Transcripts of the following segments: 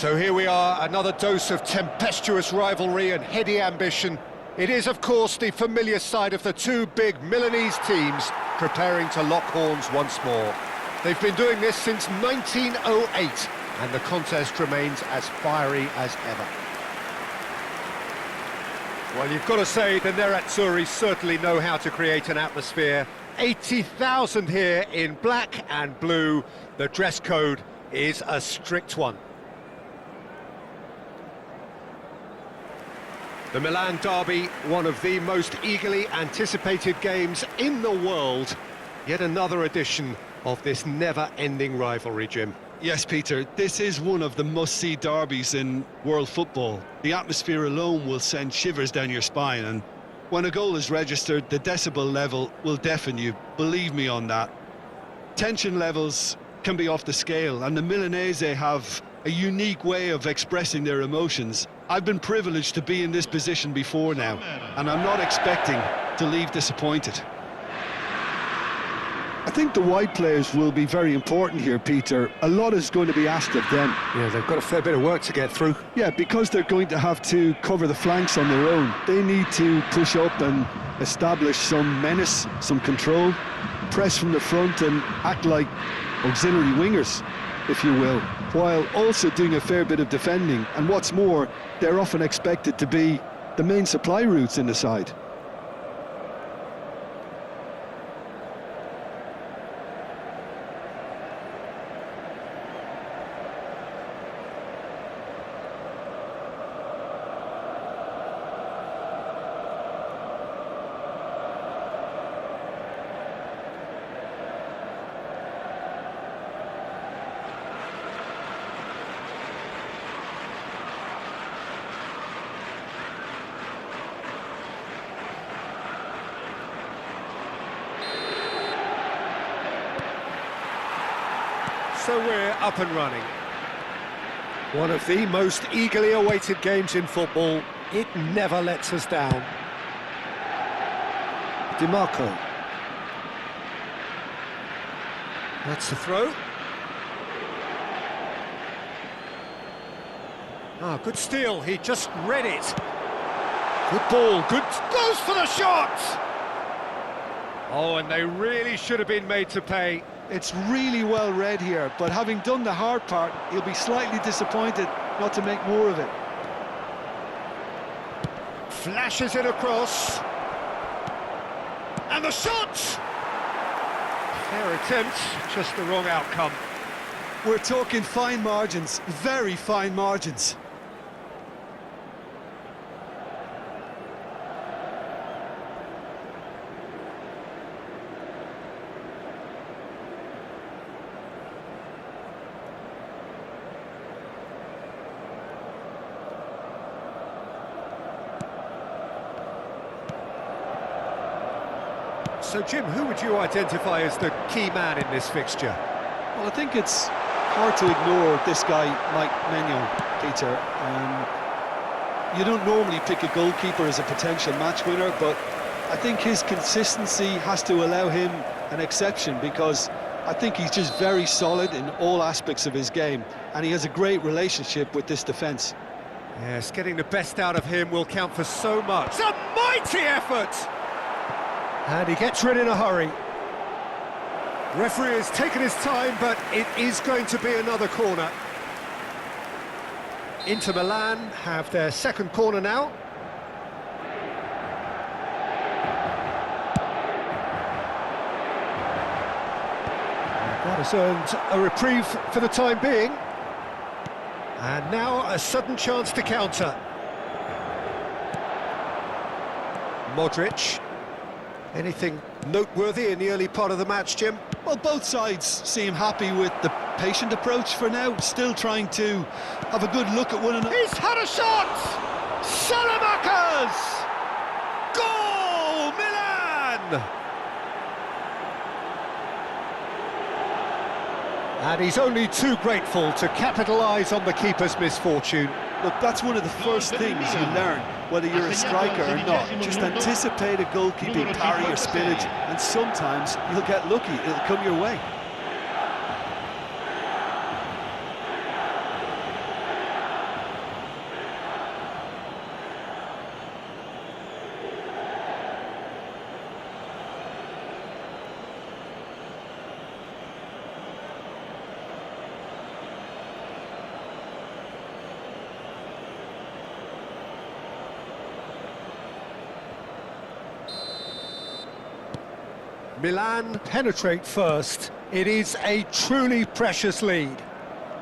So here we are, another dose of tempestuous rivalry and heady ambition. It is, of course, the familiar side of the two big Milanese teams preparing to lock horns once more. They've been doing this since 1908, and the contest remains as fiery as ever. Well, you've got to say the Nerazzurri certainly know how to create an atmosphere. 80,000 here in black and blue. The dress code is a strict one. The Milan derby, one of the most eagerly anticipated games in the world. Yet another edition of this never-ending rivalry, Jim. Yes, Peter, this is one of the must-see derbies in world football. The atmosphere alone will send shivers down your spine, and when a goal is registered, the decibel level will deafen you. Believe me on that. Tension levels can be off the scale, and the Milanese have a unique way of expressing their emotions. I've been privileged to be in this position before now, and I'm not expecting to leave disappointed. I think the wide players will be very important here, Peter. A lot is going to be asked of them. Yeah, they've got a fair bit of work to get through. Yeah, because they're going to have to cover the flanks on their own. They need to push up and establish some menace, some control, press from the front and act like auxiliary wingers, if you will, while also doing a fair bit of defending. And what's more, they're often expected to be the main supply routes in the side. So we're up and running. One of the most eagerly awaited games in football. It never lets us down. Di Marco. That's the throw. Ah, good steal. He just read it. Good ball. Good. Goes for the shot. Oh, and they really should have been made to pay. It's really well read here, but having done the hard part, he'll be slightly disappointed not to make more of it. Flashes it across. And the shot! Fair attempt, just the wrong outcome. We're talking fine margins, very fine margins. So, Jim, who would you identify as the key man in this fixture? Well, I think it's hard to ignore this guy, Mike Maignan, Peter. You don't normally pick a goalkeeper as a potential match winner, but I think his consistency has to allow him an exception, because I think he's just very solid in all aspects of his game, and he has a great relationship with this defence. Yes, getting the best out of him will count for so much. It's a mighty effort! And he gets rid in a hurry. Referee has taken his time, but it is going to be another corner. Inter Milan have their second corner now. That has earned a reprieve for the time being. And now a sudden chance to counter. Modric. Anything noteworthy in the early part of the match, Jim? Well, both sides seem happy with the patient approach for now, still trying to have a good look at one another. He's had a shot! Salamanca's! Goal, Milan! And he's only too grateful to capitalise on the keeper's misfortune. Look, that's one of the first things you learn, whether you're a striker or not. Just anticipate a goalkeeping parry or spillage, and sometimes you'll get lucky, it'll come your way. Milan penetrate first. It is a truly precious lead.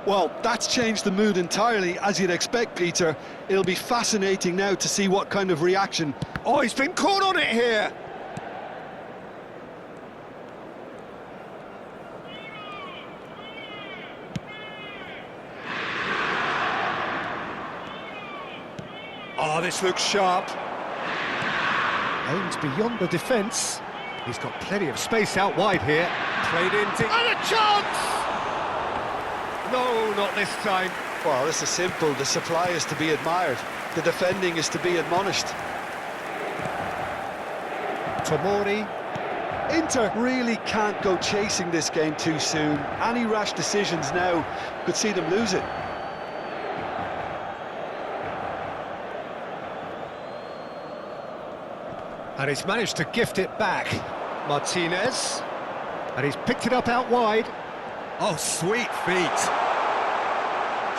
Well, that's changed the mood entirely, as you'd expect, Peter. It'll be fascinating now to see what kind of reaction. Oh, he's been caught on it here. Oh, this looks sharp. Aimed beyond the defence. He's got plenty of space out wide here. Played into... And a chance! No, not this time. Well, this is simple. The supply is to be admired. The defending is to be admonished. Tomori. Inter really can't go chasing this game too soon. Any rash decisions now could see them lose it. And he's managed to gift it back. Martinez. And he's picked it up out wide. Oh, sweet feet.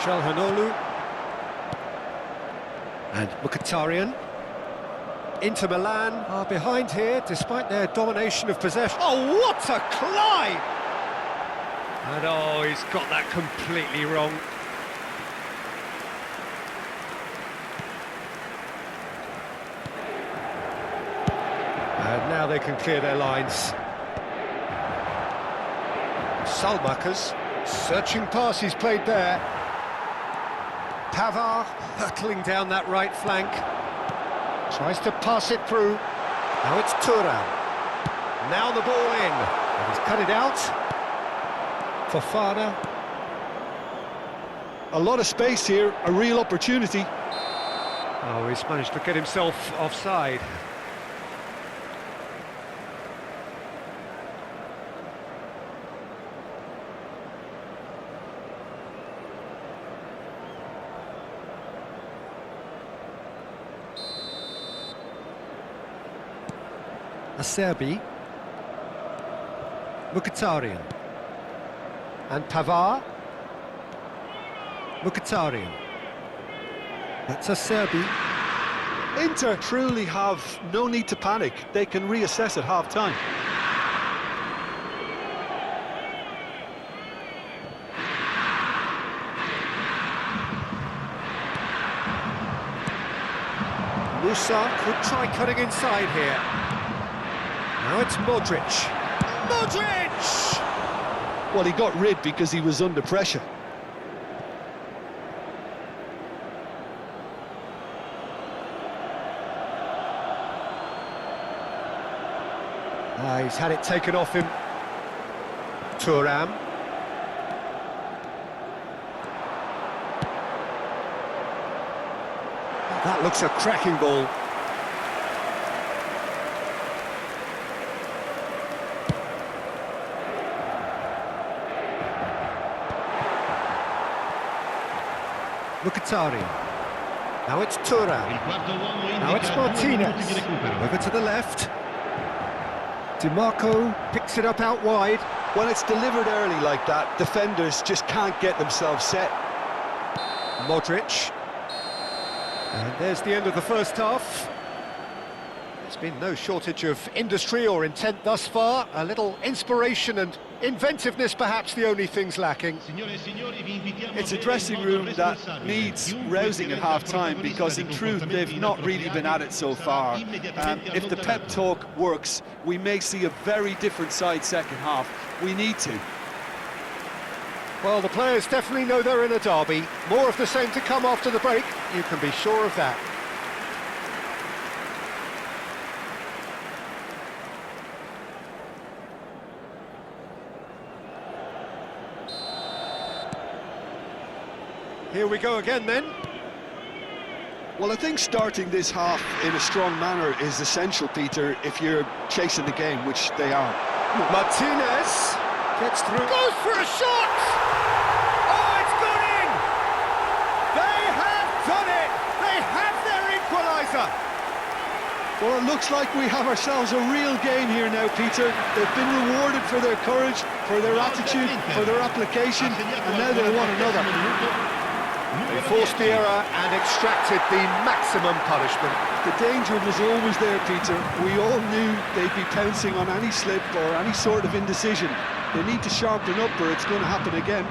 Çalhanoğlu. And Mkhitaryan. Inter Milan are behind here, despite their domination of possession. Oh, what a climb! And oh, he's got that completely wrong. And now they can clear their lines. Salmakers, searching pass he's played there. Pavard hurtling down that right flank. Tries to pass it through. Now it's Thuram. Now the ball in. And he's cut it out. Fofana. A lot of space here, a real opportunity. Oh, he's managed to get himself offside. Acerbi, Mkhitaryan, and Pavard. Mkhitaryan. That's Acerbi. Inter truly have no need to panic. They can reassess at half-time. Musa could try cutting inside here. Now it's Modric. Modric! Well, he got rid because he was under pressure. He's had it taken off him. Thuram. That looks a cracking ball. Mkhitaryan. Now it's Thuram. Now it's Martinez. Over to the left. DiMarco picks it up out wide. When it's delivered early like that, defenders just can't get themselves set. Modric. And there's the end of the first half. There's been no shortage of industry or intent thus far. A little inspiration and inventiveness, perhaps the only things lacking. It's a dressing room that needs rousing at half-time because, in truth, they've not really been at it so far. If the pep talk works, we may see a very different side second half. We need to. Well, the players definitely know they're in a derby. More of the same to come after the break, you can be sure of that. Here we go again then. Well, I think starting this half in a strong manner is essential, Peter, if you're chasing the game, which they are. Martinez gets through. Goes for a shot! Oh, it's gone in! They have done it! They have their equaliser! Well, it looks like we have ourselves a real game here now, Peter. They've been rewarded for their courage, for their attitude, for their application, and now they want another. They forced the error and extracted the maximum punishment. The danger was always there, Peter. We all knew they'd be pouncing on any slip or any sort of indecision. They need to sharpen up or it's going to happen again.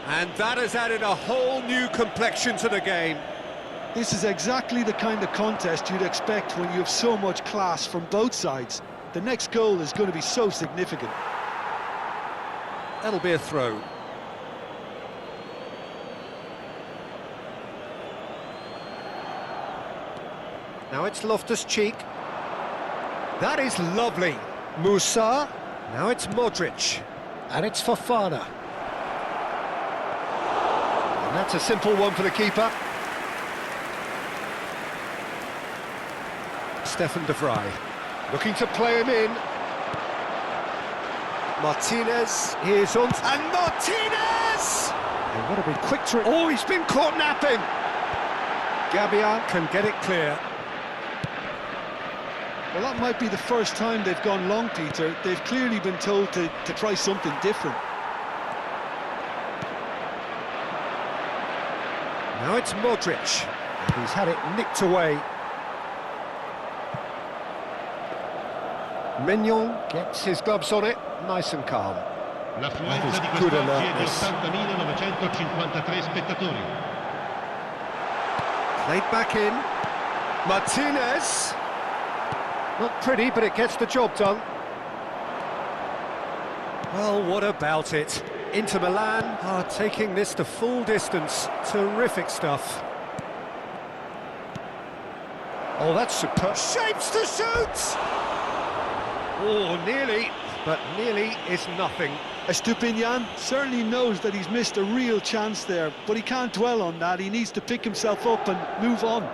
And that has added a whole new complexion to the game. This is exactly the kind of contest you'd expect when you have so much class from both sides. The next goal is going to be so significant. That'll be a throw. Now it's Loftus-Cheek. That is lovely. Musa. Now it's Modric. And it's Fofana. And that's a simple one for the keeper. Stefan de Vrij. Looking to play him in. Martinez is on. And Martinez! And what a big quick trick. Oh, he's been caught napping. Gabian can get it clear. Well, that might be the first time they've gone long, Peter. They've clearly been told to try something different. Now it's Modric. And he's had it nicked away. Mignon gets his gloves on it, nice and calm. L'affluenza di quest'oggi è di 80.953 spettatori. Played back in. Martinez. Not pretty, but it gets the job done. Well, what about it? Inter Milan are taking this to full distance. Terrific stuff. Oh, that's superb. Shapes to shoot! Oh, nearly, but nearly is nothing. Estupinian certainly knows that he's missed a real chance there, but he can't dwell on that. He needs to pick himself up and move on.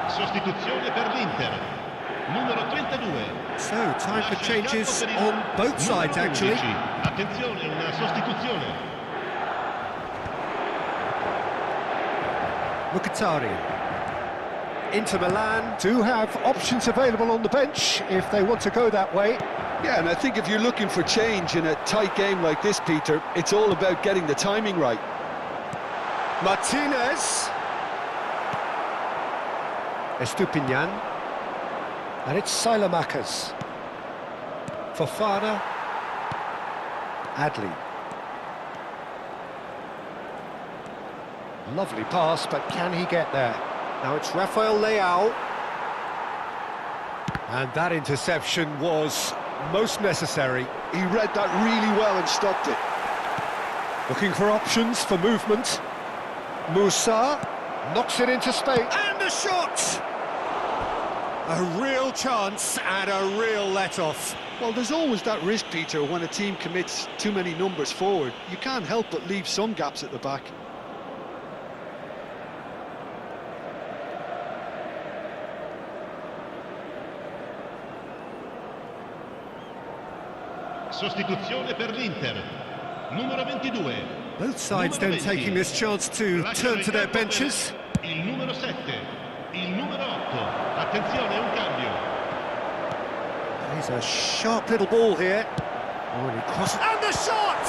Sostituzione per l'Inter. Numero 32. So, time for changes on both sides, actually. Attenzione, una sostituzione. Mkhitaryan. Inter Milan do have options available on the bench if they want to go that way. Yeah, and I think if you're looking for change in a tight game like this, Peter, it's all about getting the timing right. Martinez. Estupinian. And it's Silamakers. Fofana. Adli. Lovely pass, but can he get there? Now it's Rafael Leao. And that interception was most necessary. He read that really well and stopped it. Looking for options for movement. Musa knocks it into space. And a shot! A real chance and a real let-off. Well, there's always that risk, Peter, when a team commits too many numbers forward. You can't help but leave some gaps at the back. Sostituzione per l'Inter. Numero 22. Both sides then taking this chance to turn to their benches. Il numero 7. Il numero 8. Attenzione, un cambio. He's a sharp little ball here. Oh, and he crosses. And the shot!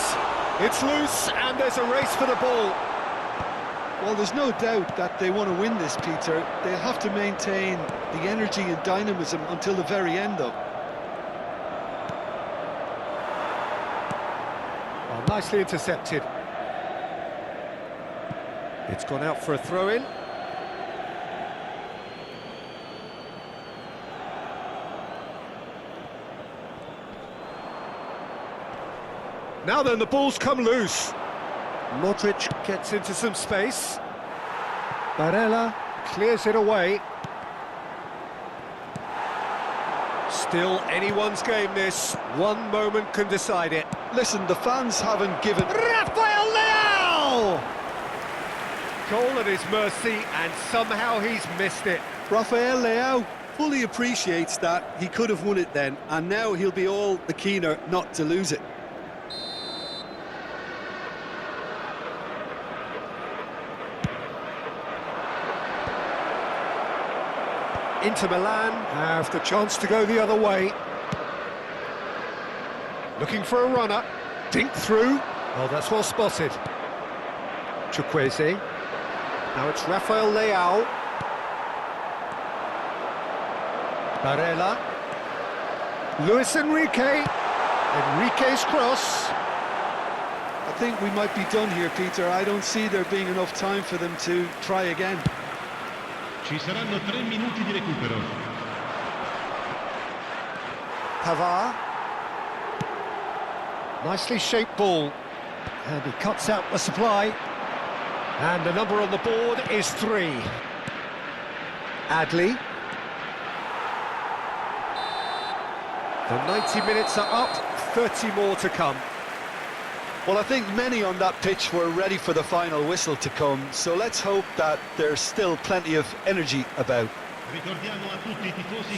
It's loose, and there's a race for the ball. Well, there's no doubt that they want to win this, Peter. They'll have to maintain the energy and dynamism until the very end, though. Well, nicely intercepted. It's gone out for a throw-in. Now then, the ball's come loose. Modric gets into some space. Barella clears it away. Still anyone's game, this. One moment can decide it. Listen, the fans haven't given... Rafael Leao! Goal at his mercy, and somehow he's missed it. Rafael Leao fully appreciates that. He could have won it then, and now he'll be all the keener not to lose it. Inter Milan have the chance to go the other way. Looking for a runner. Dink through. Oh, that's well spotted. Chukwueze. Now it's Rafael Leao. Barella. Luis Enrique. Enrique's cross. I think we might be done here, Peter. I don't see there being enough time for them to try again. Ci saranno 3 minuti di recupero. Pavard. Nicely shaped ball. And he cuts out the supply. And the number on the board is 3. Adley. The 90 minutes are up, 30 more to come. Well, I think many on that pitch were ready for the final whistle to come, so let's hope that there's still plenty of energy about.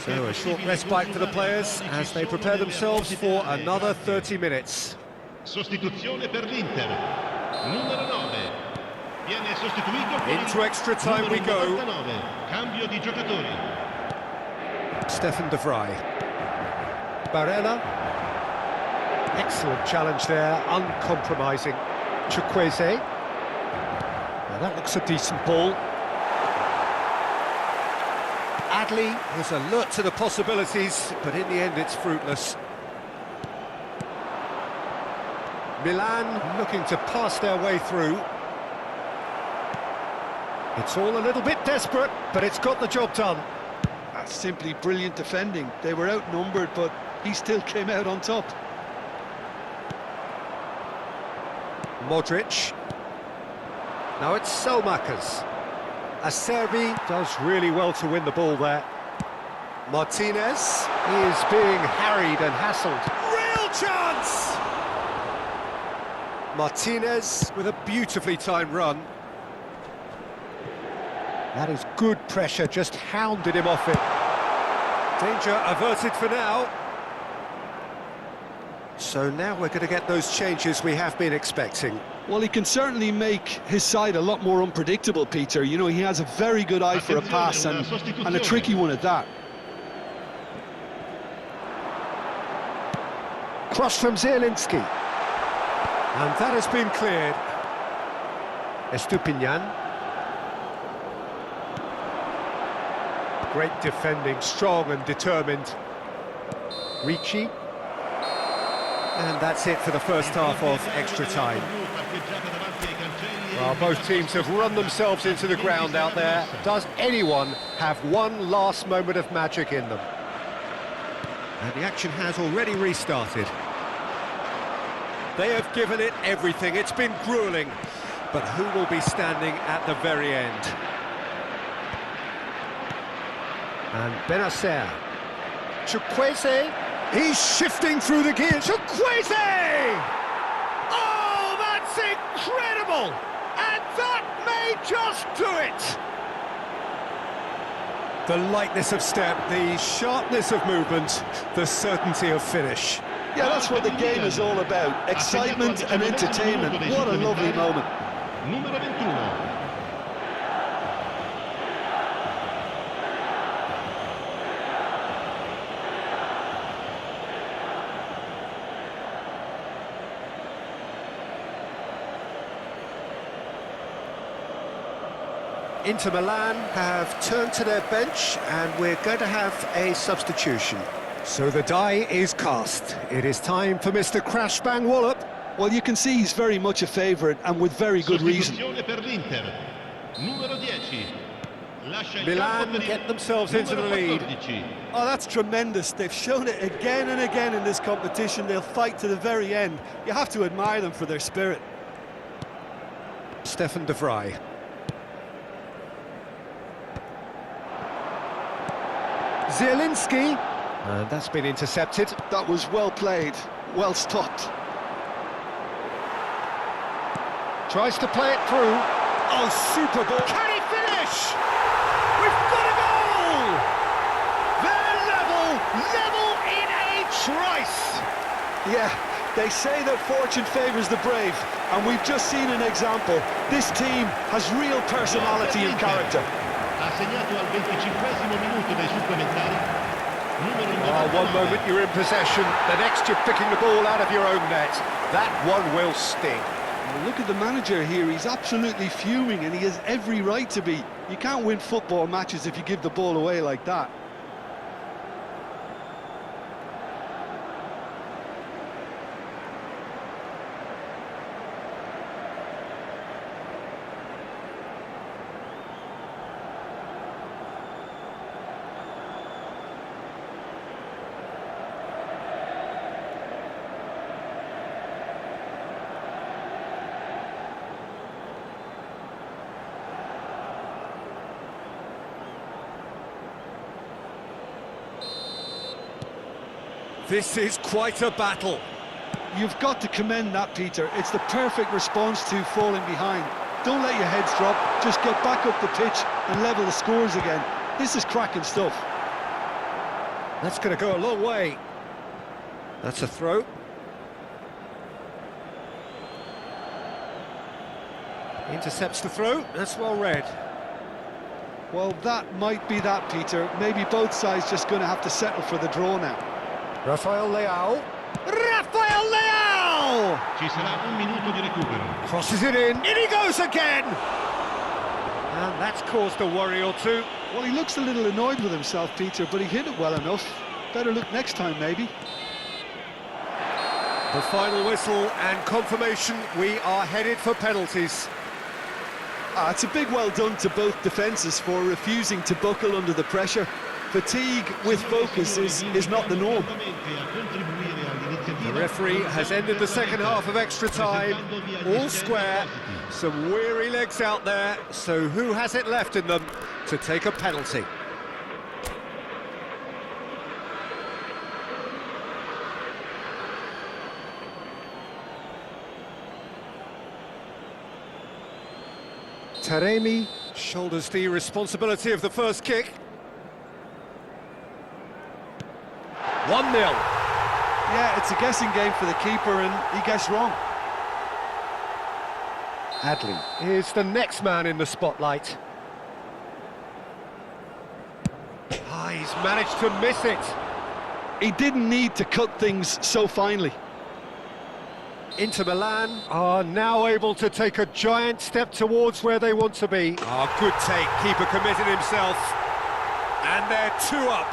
So a short respite for the players as they prepare themselves for another 30 minutes. Sostituzione per l'Inter. Numero 9. Viene sostituito con Into extra time we go. 99. Cambio di giocatori. Stefan de Vrij. Barella. Excellent challenge there, uncompromising. Chukwueze. Now that looks a decent ball. Adley is alert to the possibilities, but in the end it's fruitless. Milan looking to pass their way through. It's all a little bit desperate, but it's got the job done. That's simply brilliant defending. They were outnumbered, but he still came out on top. Modric. Now it's Selmakers. Acerbi does really well to win the ball there. Martinez is being harried and hassled. Real chance! Martinez with a beautifully timed run. That is good pressure, just hounded him off it. Danger averted for now. So now we're going to get those changes we have been expecting. Well, he can certainly make his side a lot more unpredictable, Peter. You know, he has a very good eye for a pass and a tricky one at that. Cross from Zielinski. And that has been cleared. Estupinian. Great defending, strong and determined. Ricci. And that's it for the first half of extra time. Well, both teams have run themselves into the ground out there. Does anyone have one last moment of magic in them? And the action has already restarted. They have given it everything. It's been gruelling. But who will be standing at the very end? And Benacer. Chukwueze. He's shifting through the gears. Chukwueze! Oh, that's incredible! And that may just do it! The lightness of step, the sharpness of movement, the certainty of finish. Yeah, that's what the game is all about. Excitement and entertainment. What a lovely moment. Numero 21. Inter Milan have turned to their bench and we're going to have a substitution. So the die is cast. It is time for Mr. Crash Bang Wallop. Well, you can see he's very much a favourite and with very good reason. Milan get themselves into the lead. Oh, that's tremendous. They've shown it again and again in this competition. They'll fight to the very end. You have to admire them for their spirit. Stefan de Vrij. Zielinski. And that's been intercepted. That was well played, well stopped. Tries to play it through. Oh, super ball. Can he finish? We've got a goal! They're level in a trice. Yeah, they say that fortune favours the brave, and we've just seen an example. This team has real personality and character. Ha segnato al 25esimo minuto dei supplementari. One moment you're in possession, the next you're picking the ball out of your own net. That one will sting. Well, look at the manager here, he's absolutely fuming, and he has every right to be. You can't win football matches if you give the ball away like that. This is quite a battle. You've got to commend that, Peter. It's the perfect response to falling behind. Don't let your heads drop, just get back up the pitch and level the scores again. This is cracking stuff. That's going to go a long way. That's a throw. Intercepts the throw, that's well read. Well, that might be that, Peter. Maybe both sides just going to have to settle for the draw now. Rafael Leao. Rafael Leao! Ci sarà un minuto di recupero. Crosses it in he goes again! And that's caused a worry or two. Well, he looks a little annoyed with himself, Peter, but he hit it well enough. Better look next time, maybe. The final whistle and confirmation, we are headed for penalties. It's a big well done to both defences for refusing to buckle under the pressure. Fatigue with focus is not the norm. The referee has ended the second half of extra time, all square, some weary legs out there, so who has it left in them to take a penalty? Taremi shoulders the responsibility of the first kick. 1-0. Yeah, it's a guessing game for the keeper, and he guessed wrong. Adley is the next man in the spotlight. He's managed to miss it. He didn't need to cut things so finely. Inter Milan are now able to take a giant step towards where they want to be. Good take, keeper committed himself. And they're 2 up.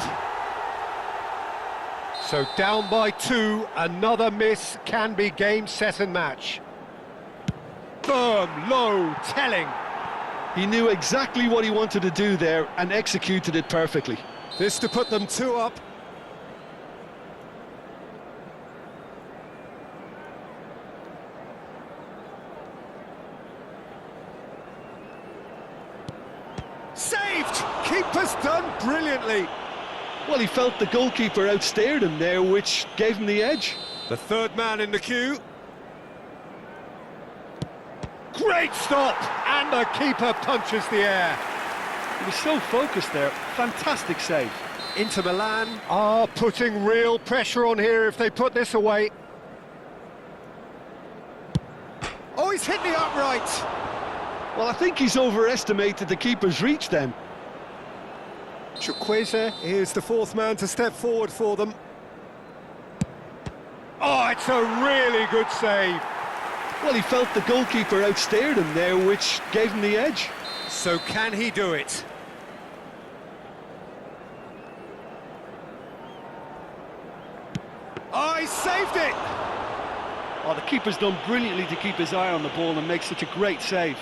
So down by 2, another miss can be game, set and match. Firm, low, telling. He knew exactly what he wanted to do there and executed it perfectly. This to put them 2 up. Saved! Keeper's done brilliantly. Well, he felt the goalkeeper outstared him there, which gave him the edge. The third man in the queue. Great stop! And the keeper punches the air. He was so focused there. Fantastic save. Inter Milan are putting real pressure on here if they put this away. Oh, he's hit the upright. Well, I think he's overestimated the keeper's reach then. Chukwueze is the fourth man to step forward for them. Oh, it's a really good save. Well, he felt the goalkeeper outstared him there, which gave him the edge. So can he do it? Oh, he saved it! Oh, the keeper's done brilliantly to keep his eye on the ball and make such a great save.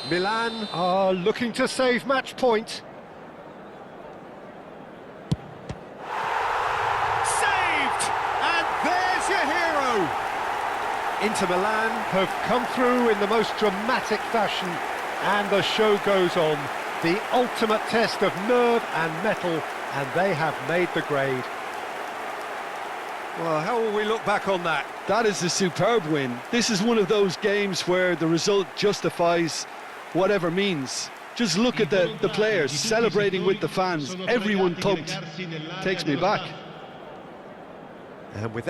Milan are looking to save match point. Saved! And there's your hero! Inter Milan have come through in the most dramatic fashion, and the show goes on. The ultimate test of nerve and mettle, and they have made the grade. Well, how will we look back on that? That is a superb win. This is one of those games where the result justifies whatever means. Just look at the players celebrating with the fans, everyone pumped. Takes me back. And with that